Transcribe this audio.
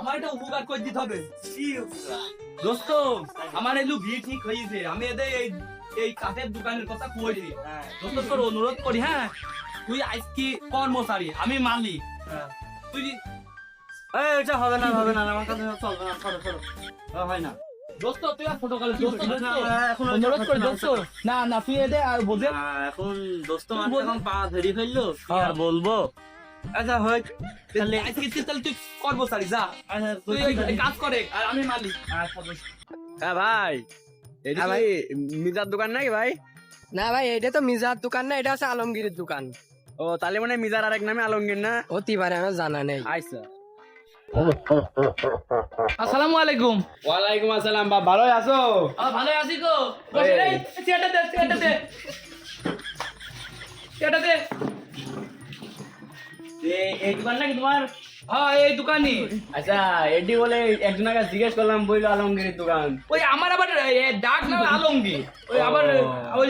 আমার একটা উপকার করে দিতে হবে দোস্ত। আমার এলু বিয়ে ঠিক হয়েছে, আমি এদের এই কাঠের দোকানের কথা কইছি। দোস্ত তোর অনুরোধ করি, হ্যাঁ তুই আজকে কর্মচারী, আমি মালিক। তুই এটা হবে না আমার কাছে চলবে না, সরো হয় না দোস্ত, তুই আর ছোটকালে দোস্ত এখন অনুরোধ করি দোস্ত। না না তুই এদের আর বোঝে এখন দোস্ত মানে এখন পা ধরি ফেললো, কি আর বলবো। আচ্ছা হয় তাহলে আজকে তাহলে তুই কর্মচারী যা, আচ্ছা তুই এই কাজ করে আর আমি মালিক। হ্যাঁ ভাই, এটা ভাই। কি মিজার দোকান নাকি ভাই? না ভাই, এটা তো মিজার দোকান না, এটা হচ্ছে আলমগীরের দোকান। ও তাহলে মানে মিজার আরেক নামে আলমগীর না? হতে পারে, আমার জানা নেই। আচ্ছা। আসসালামু আলাইকুম। ওয়ালাইকুম আসসালাম, বা ভালো আছো? ভালো আছি গো। বসে রে, চেয়ারটা দে, চেয়ারটা দে, চেয়ারটা দে। এই দোকান নাকি তোমার? হ্যাঁ এই দোকানই। আচ্ছা, এটি বলে একজনের কাছে জিজ্ঞেস করলাম, বললো আলমগীরের দোকান। ওই আমার আবার ডাক নাম আলমগীর, ওই আবার ওই